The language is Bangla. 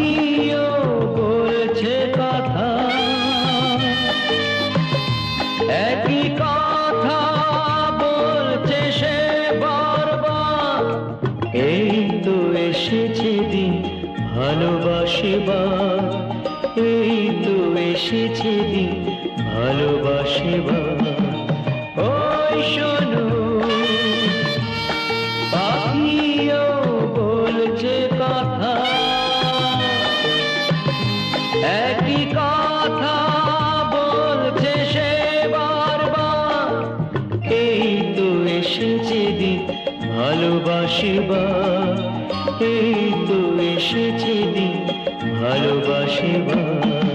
পাখিও বলছে কথা, একই কথা বলছে সে বারবার। এই তো এসেছে দিন ভালোবাসিবার, এই তো এসেছে দিন ভালোবাসিবার। ওই শোনো, পাখিও বলছে কথা, একই কথা বলছে সে বারবার। এই তো এসেছে দিন ভালোবাসিবার, এই তো এসেছে দিন ভালোবাসিবার।